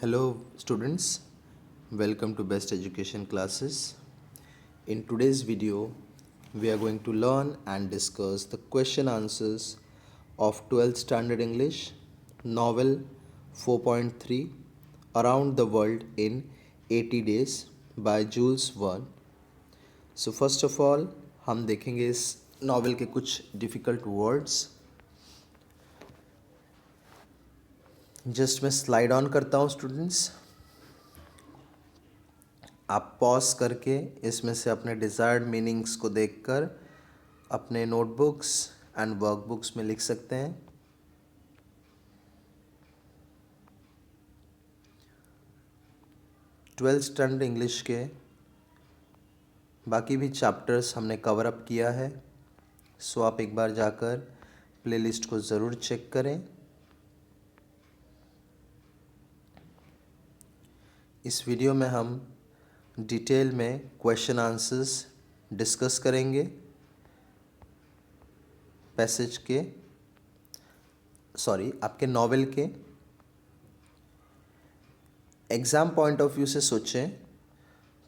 Hello students, welcome to Best Education Classes. In today's video, we are going to learn and discuss the question answers of 12th Standard English novel 4.3 Around the World in 80 Days by Jules Verne. So first of all, हम देखेंगे इस novel के कुछ difficult words. Just मैं slide on करता हूँ students. आप pause करके इसमें से अपने डिज़ायर्ड मीनिंग्स को देखकर अपने नोटबुक्स एंड वर्कबुक्स में लिख सकते हैं. ट्वेल्थ स्टैंडर्ड इंग्लिश के बाकी भी चैप्टर्स हमने कवर अप किया है, सो आप एक बार जाकर प्लेलिस्ट को ज़रूर चेक करें. इस वीडियो में हम डिटेल में क्वेश्चन आंसर्स डिस्कस करेंगे पैसेज के आपके नॉवेल के. एग्ज़ाम पॉइंट ऑफ व्यू से सोचें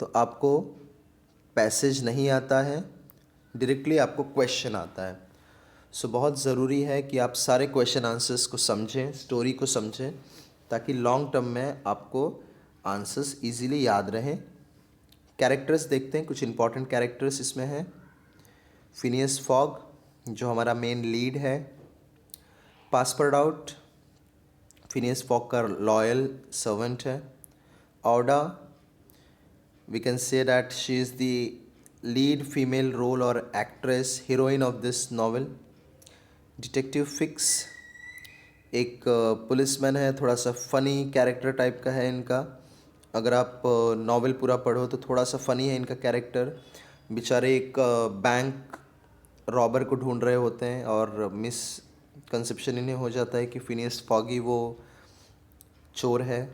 तो आपको पैसेज नहीं आता है, डायरेक्टली आपको क्वेश्चन आता है. सो बहुत ज़रूरी है कि आप सारे क्वेश्चन आंसर्स को समझें, स्टोरी को समझें, ताकि लॉन्ग टर्म में आपको आंसर्स इजीली याद रहें. कैरेक्टर्स देखते हैं, कुछ इंपॉर्टेंट कैरेक्टर्स इसमें हैं. फिनियस फॉग जो हमारा मेन लीड है. पासपर्डाउट फिनियस फॉग का लॉयल सर्वेंट है. Aouda we can say that she is the lead female role और actress heroine of this novel. Detective Fix एक पुलिसमैन है, थोड़ा सा फ़नी कैरेक्टर टाइप का है इनका. अगर आप नॉवेल पूरा पढ़ो तो थोड़ा सा फ़नी है इनका कैरेक्टर. बेचारे एक बैंक रॉबर को ढूंढ रहे होते हैं और मिस कंसेप्शन इन्हें हो जाता है कि फिनियस फॉगी वो चोर है.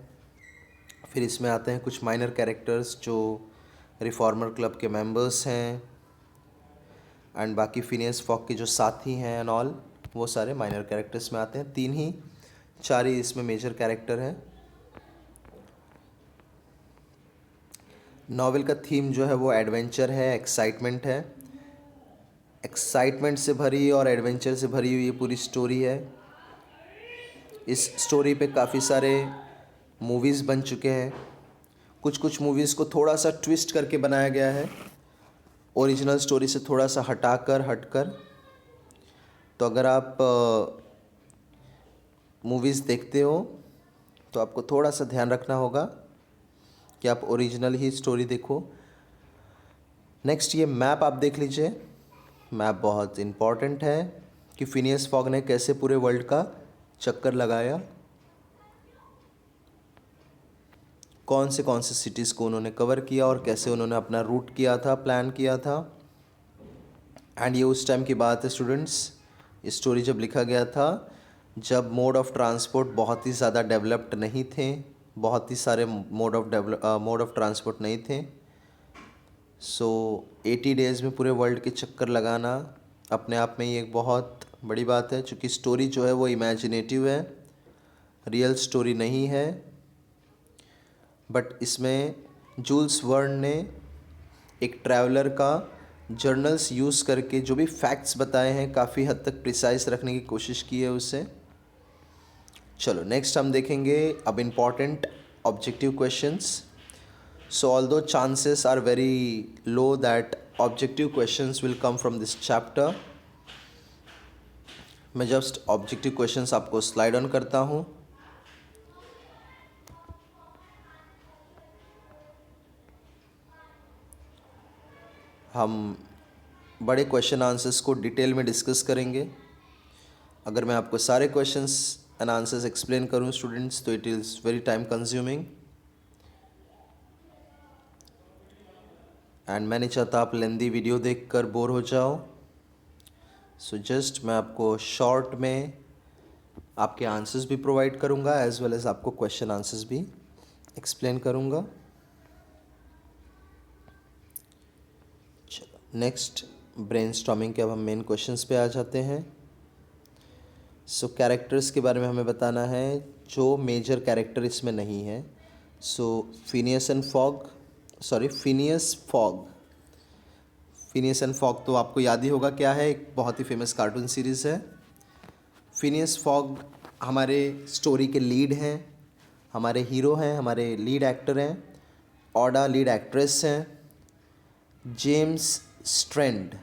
फिर इसमें आते हैं कुछ माइनर कैरेक्टर्स जो रिफॉर्मर क्लब के मेंबर्स हैं, एंड बाकी फिनियस फॉग के जो साथी हैं एंड ऑल, वो सारे माइनर कैरेक्टर्स में आते हैं. 4 ही इसमें मेजर कैरेक्टर हैं. नॉवेल का थीम जो है वो एडवेंचर है, एक्साइटमेंट है. एक्साइटमेंट से भरी और एडवेंचर से भरी हुई ये पूरी स्टोरी है. इस स्टोरी पे काफ़ी सारे मूवीज़ बन चुके हैं. कुछ मूवीज़ को थोड़ा सा ट्विस्ट करके बनाया गया है, ओरिजिनल स्टोरी से थोड़ा सा हटकर. तो अगर आप मूवीज़ देखते हो तो आपको थोड़ा सा ध्यान रखना होगा कि आप ओरिजिनल ही स्टोरी देखो. नेक्स्ट ये मैप आप देख लीजिए. मैप बहुत इम्पॉर्टेंट है कि फिनियस फॉग ने कैसे पूरे वर्ल्ड का चक्कर लगाया, कौन से सिटीज़ को उन्होंने कवर किया और कैसे उन्होंने अपना रूट किया था, प्लान किया था. एंड ये उस टाइम की बात है स्टूडेंट्स, इस स्टोरी जब लिखा गया था जब मोड ऑफ ट्रांसपोर्ट बहुत ही ज़्यादा डेवलप्ड नहीं थे, बहुत ही सारे मोड ऑफ ट्रांसपोर्ट नहीं थे. सो 80 डेज़ में पूरे वर्ल्ड के चक्कर लगाना अपने आप में ही एक बहुत बड़ी बात है, क्योंकि स्टोरी जो है वो इमेजिनेटिव है, रियल स्टोरी नहीं है. बट इसमें जूल्स वर्न ने एक ट्रैवलर का जर्नल्स यूज़ करके जो भी फैक्ट्स बताए हैं काफ़ी हद तक प्रिसाइज रखने की कोशिश की है उससे. चलो नेक्स्ट हम देखेंगे अब important objective questions. So although chances are very low that objective questions will come from this chapter, मैं जस्ट ऑब्जेक्टिव क्वेश्चंस आपको स्लाइड ऑन करता हूँ. हम बड़े क्वेश्चन आंसर्स को डिटेल में डिस्कस करेंगे. अगर मैं आपको सारे क्वेश्चंस एंड आंसर्स एक्सप्लेन करूँ स्टूडेंट्स तो it is very time consuming, and मैं नहीं चाहता आप लेंदी वीडियो देखकर बोर हो जाओ. सो जस्ट मैं आपको शॉर्ट में आपके आंसर्स भी प्रोवाइड करूँगा एज वेल एज आपको क्वेश्चन आंसर्स भी एक्सप्लेन करूँगा. चलो नेक्स्ट ब्रेनस्टॉर्मिंग के अब हम मेन क्वेश्चंस पे आ जाते हैं. सो कैरेक्टर्स के बारे में हमें बताना है. जो मेजर कैरेक्टर इसमें नहीं है। So Phileas and Fogg, sorry Phileas Fogg. Phileas and Fogg तो आपको याद ही होगा क्या है, एक बहुत ही फेमस कार्टून सीरीज़ है। फिनियस फॉग हमारे स्टोरी के लीड हैं, हमारे हीरो हैं, हमारे लीड एक्टर हैं। ऑडा लीड एक्ट्रेस हैं। जेम्स स्ट्रेंड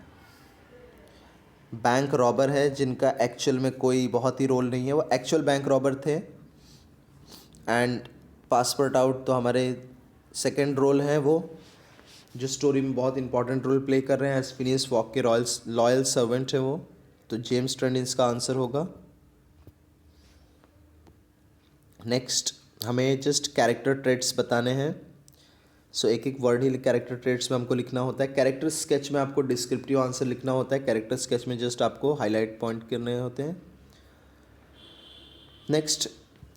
बैंक रॉबर है, जिनका एक्चुअल में कोई बहुत ही रोल नहीं है, वो एक्चुअल बैंक रॉबर थे। एंड पासपोर्ट आउट तो हमारे सेकंड रोल हैं, वो जो स्टोरी में बहुत इंपॉर्टेंट रोल प्ले कर रहे हैं। एज फिनियस फॉग के लॉयल सर्वेंट है वो। तो जेम्स स्ट्रेंड इसका आंसर होगा। नेक्स्ट हमें जस्ट कैरेक्टर ट्रेट्स बताने हैं। सो एक एक वर्ड ही कैरेक्टर ट्रेट्स में हमको लिखना होता है। कैरेक्टर स्केच में आपको डिस्क्रिप्टिव आंसर लिखना होता है, कैरेक्टर स्केच में जस्ट आपको हाईलाइट पॉइंट करने होते हैं। नेक्स्ट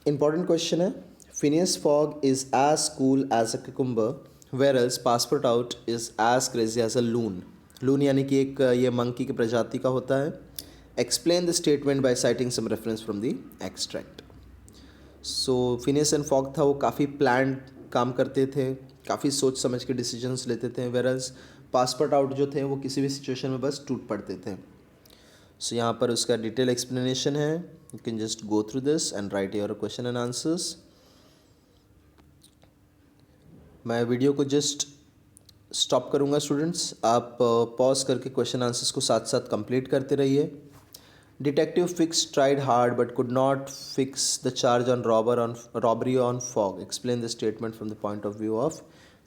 इंपॉर्टेंट क्वेश्चन है, Phileas Fogg is as cool as a cucumber whereas Passepartout is as crazy as a loon. Loon यानी कि एक ये मंकी की प्रजाति का होता है। Explain the statement by citing some reference from the extract. So Phileas and Fogg था, वो काफ़ी प्लान्ड काम करते थे, काफ़ी सोच समझ के डिसीजंस लेते थे। वेरएल्स पासपोर्ट आउट जो थे वो किसी भी सिचुएशन में बस टूट पड़ते थे। सो यहाँ पर उसका डिटेल एक्सप्लेनेशन है। You can just go through this and right your question and answers. मैं वीडियो को जस्ट स्टॉप करूँगा स्टूडेंट्स, आप पॉज करके क्वेश्चन आंसर्स को साथ साथ कंप्लीट करते रहिए। Detective Fix tried hard but could not fix the charge on robbery on Fogg. Explain the statement from the point of view of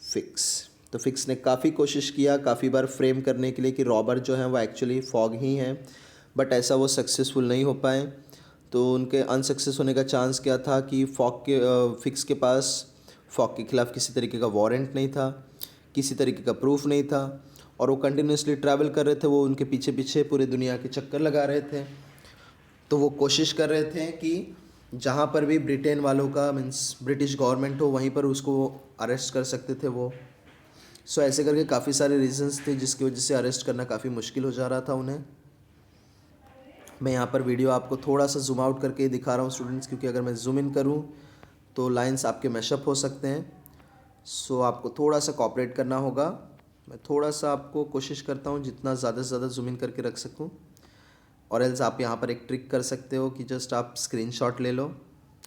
Fix. तो fix ने काफ़ी कोशिश किया, काफ़ी बार फ्रेम करने के लिए कि रॉबर जो है वो एक्चुअली फॉग ही हैं, बट ऐसा वो सक्सेसफुल नहीं हो पाए। तो उनके अनसक्सेस होने का चांस क्या था कि फिक्स के पास फॉग के ख़िलाफ़ किसी तरीके का वारंट नहीं था, किसी तरीके का प्रूफ नहीं था, और वो कंटिन्यूसली ट्रैवल कर रहे थे। वो उनके पीछे पीछे पूरे दुनिया के चक्कर लगा रहे थे। तो वो कोशिश कर रहे थे कि जहाँ पर भी ब्रिटेन वालों का मीन्स ब्रिटिश गवर्नमेंट हो वहीं पर उसको अरेस्ट कर सकते थे वो। सो ऐसे करके काफ़ी सारे रीजंस थे जिसकी वजह से अरेस्ट करना काफ़ी मुश्किल हो जा रहा था उन्हें। मैं यहाँ पर वीडियो आपको थोड़ा सा जूम आउट करके दिखा रहा हूँ स्टूडेंट्स, क्योंकि अगर मैं जूम इन करूँ तो लाइंस आपके मैशअप हो सकते हैं। सो आपको थोड़ा सा कॉपरेट करना होगा। मैं थोड़ा सा आपको कोशिश करता हूँ जितना ज़्यादा से ज़्यादा जूम इन करके रख सकूँ। और एल्स आप यहाँ पर एक ट्रिक कर सकते हो कि जस्ट आप स्क्रीनशॉट ले लो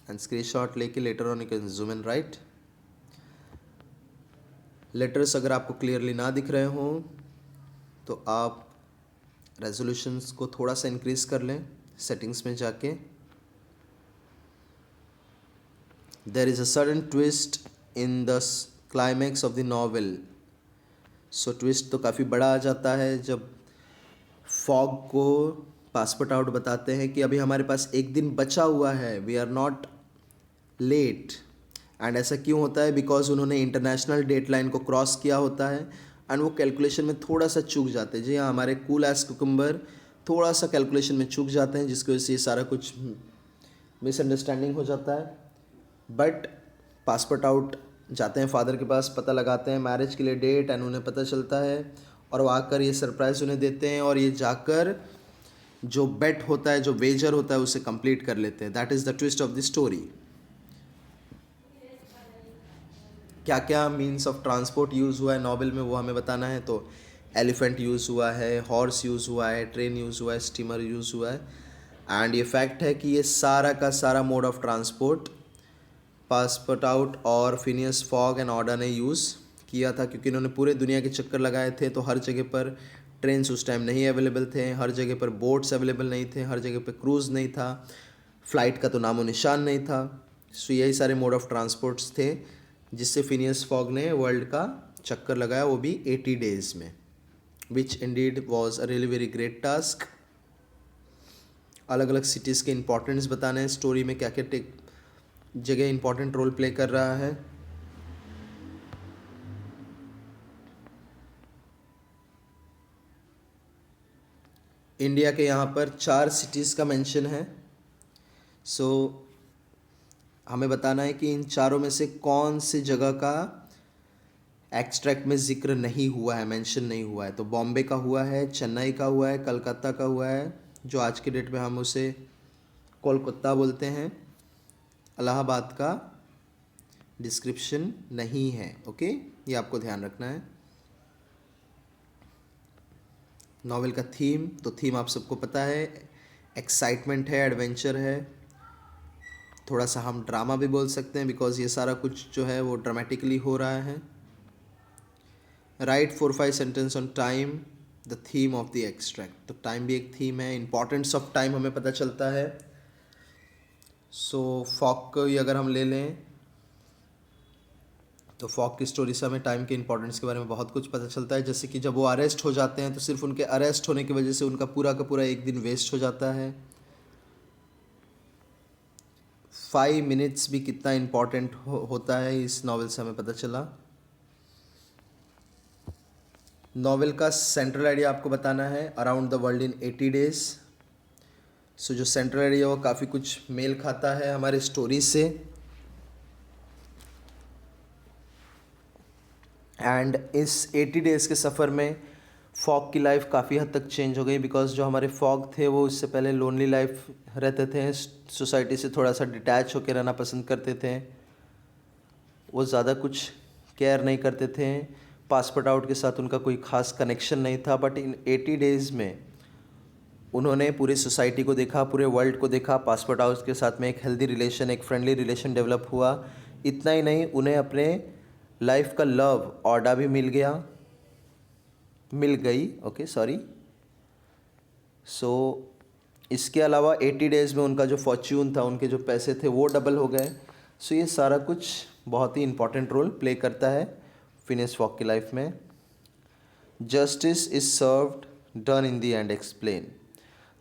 एंड स्क्रीनशॉट लेके later on you can zoom in right. Letters अगर आपको क्लियरली ना दिख रहे हों तो आप रेजोल्यूशंस को थोड़ा सा इंक्रीज़ कर लें सेटिंग्स में जाके। There is a sudden twist in the climax of the novel. So twist तो काफ़ी बड़ा आ जाता है जब फॉग को पासपोर्ट आउट बताते हैं कि अभी हमारे पास एक दिन बचा हुआ है, we are not late. And ऐसा क्यों होता है? बिकॉज उन्होंने इंटरनेशनल डेडलाइन को क्रॉस किया होता है एंड वो कैलकुलेशन में थोड़ा सा चूक जाते हैं। जी हाँ, हमारे कूल एज कुकुम्बर थोड़ा सा कैलकुलेशन में चूक जाते हैं, जिसकी वजह से ये सारा कुछ मिसअंडरस्टैंडिंग हो जाता है। बट पासपोर्ट आउट जाते हैं फादर के पास, पता लगाते हैं मैरिज के लिए डेट एंड उन्हें पता चलता है, और वो आकर ये सरप्राइज़ उन्हें देते हैं, और ये जाकर जो बेट होता है, जो वेजर होता है, उसे कंप्लीट कर लेते हैं। That is the twist of the story. क्या क्या मीन्स ऑफ ट्रांसपोर्ट यूज़ हुआ है नॉवेल में वो हमें बताना है। तो एलिफेंट यूज़ हुआ है, हॉर्स यूज़ हुआ है, ट्रेन यूज़ हुआ है, स्टीमर यूज़ हुआ है। एंड ये फैक्ट है कि ये सारा का सारा mode of transport passport out और फिनियस फॉग एंड ऑडा ने यूज़ किया था, क्योंकि इन्होंने पूरे दुनिया के चक्कर लगाए थे। तो हर जगह पर ट्रेन्स उस टाइम नहीं अवेलेबल थे, हर जगह पर बोट्स अवेलेबल नहीं थे, हर जगह पर क्रूज़ नहीं था, फ़्लाइट का तो नामो निशान नहीं था। सो यही सारे मोड ऑफ ट्रांसपोर्ट्स थे जिससे फिनियस फॉग ने वर्ल्ड का चक्कर लगाया, वो भी 80 डेज़ में, which indeed was a really very great task. अलग अलग सिटीज़ के इंपॉर्टेंस बताने हैं, स्टोरी में क्या क्या जगह इंपॉर्टेंट रोल प्ले कर रहा है। इंडिया के यहाँ पर 4 सिटीज़ का मेंशन है। सो हमें बताना है कि इन चारों में से कौन सी जगह का एक्सट्रैक्ट में जिक्र नहीं हुआ है, मेंशन नहीं हुआ है। तो बॉम्बे का हुआ है, चेन्नई का हुआ है, कलकत्ता का हुआ है, जो आज के डेट में हम उसे कोलकाता बोलते हैं, इलाहाबाद का डिस्क्रिप्शन नहीं है। ओके, ये आपको ध्यान रखना है। नॉवेल का थीम, तो थीम आप सबको पता है, एक्साइटमेंट है, एडवेंचर है, थोड़ा सा हम ड्रामा भी बोल सकते हैं बिकॉज ये सारा कुछ जो है वो ड्रामेटिकली हो रहा है। Right 4-5 sentence on time, the theme of the extract, तो टाइम भी एक थीम है, इंपॉर्टेंस ऑफ टाइम हमें पता चलता है। सो फॉग को ही अगर हम ले लें तो फॉग की स्टोरी से हमें टाइम के इंपॉर्टेंस के बारे में बहुत कुछ पता चलता है। जैसे कि जब वो अरेस्ट हो जाते हैं तो सिर्फ उनके अरेस्ट होने की वजह से उनका पूरा का पूरा एक दिन वेस्ट हो जाता है। 5 मिनट्स भी कितना इम्पॉर्टेंट होता है इस नावल से हमें पता चला। नावल का सेंट्रल आइडिया आपको बताना है, around the world in 80 days. So जो सेंट्रल आइडिया वो काफ़ी कुछ मेल खाता है हमारे स्टोरी से। एंड इस 80 डेज़ के सफ़र में फॉग की लाइफ काफ़ी हद तक चेंज हो गई बिकॉज जो हमारे फॉग थे वो इससे पहले लोनली लाइफ रहते थे, सोसाइटी से थोड़ा सा डिटैच होकर रहना पसंद करते थे, वो ज़्यादा कुछ केयर नहीं करते थे, पासपोर्ट आउट के साथ उनका कोई ख़ास कनेक्शन नहीं था। बट इन 80 डेज़ में उन्होंने पूरी सोसाइटी को देखा, पूरे वर्ल्ड को देखा, पासपोर्ट आउट के साथ में एक हेल्दी रिलेशन, एक फ्रेंडली रिलेशन डेवलप हुआ। इतना ही नहीं, उन्हें अपने लाइफ का लव ऑर्डा भी मिल गई। Okay sorry. सो इसके अलावा 80 डेज़ में उनका जो फॉर्च्यून था, उनके जो पैसे थे वो डबल हो गए। सो ये सारा कुछ बहुत ही इम्पॉर्टेंट रोल प्ले करता है फिनियस फॉग की लाइफ में। Justice is served, done in the and explain.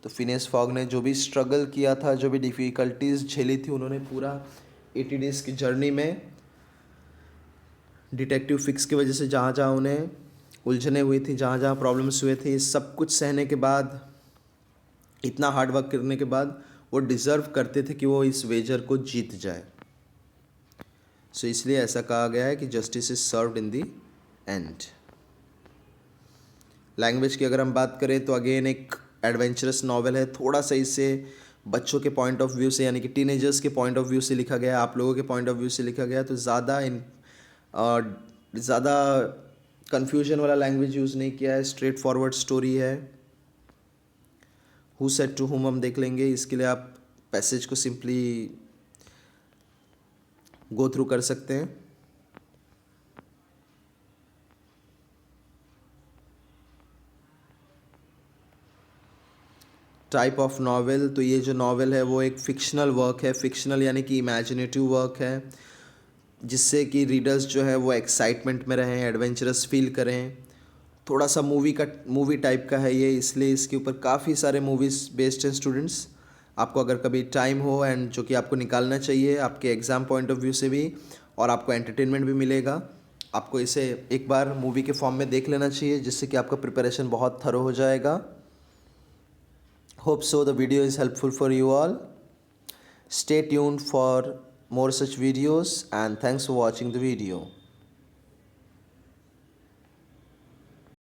तो फिनियस फॉग ने जो भी स्ट्रगल किया था, जो भी डिफ़िकल्टीज झेली थी, उन्होंने पूरा 80 डेज़ की जर्नी में डिटेक्टिव फिक्स की वजह से जहाँ जहाँ उन्हें उलझने हुई थी, जहाँ जहाँ प्रॉब्लम्स हुए थे, सब कुछ सहने के बाद, इतना हार्ड वर्क करने के बाद वो डिज़र्व करते थे कि वो इस वेजर को जीत जाए। सो इसलिए ऐसा कहा गया है कि justice is served in the and. Language की अगर हम बात करें तो अगेन एक एडवेंचरस नॉवेल है, थोड़ा सा इसे बच्चों के पॉइंट ऑफ व्यू से, यानी कि टीनेजर्स के पॉइंट ऑफ व्यू से लिखा गया, आप लोगों के पॉइंट ऑफ व्यू से लिखा गया, तो ज़्यादा कन्फ्यूजन वाला लैंग्वेज यूज़ नहीं किया है, स्ट्रेट फॉरवर्ड स्टोरी है। हु सेड टू हुम हम देख लेंगे, इसके लिए आप पैसेज को सिंपली गो थ्रू कर सकते हैं। टाइप ऑफ नावल, तो ये जो नावल है वो एक फ़िक्शनल वर्क है। फ़िक्शनल यानी कि इमेजिनेटिव वर्क है, जिससे कि रीडर्स जो है वो एक्साइटमेंट में रहें, एडवेंचरस फील करें। थोड़ा सा मूवी टाइप का है ये, इसलिए इसके ऊपर काफ़ी सारे मूवीज़ बेस्ड हैं स्टूडेंट्स। आपको अगर कभी टाइम हो एंड जो कि आपको निकालना चाहिए आपके एग्ज़ाम पॉइंट ऑफ व्यू से भी, और आपको एंटरटेनमेंट भी मिलेगा, आपको इसे एक बार मूवी के फॉर्म में देख लेना चाहिए, जिससे कि आपका प्रिपरेशन बहुत थरो हो जाएगा। Hope so the video is helpful for you all. Stay tuned for more such videos and thanks for watching the video.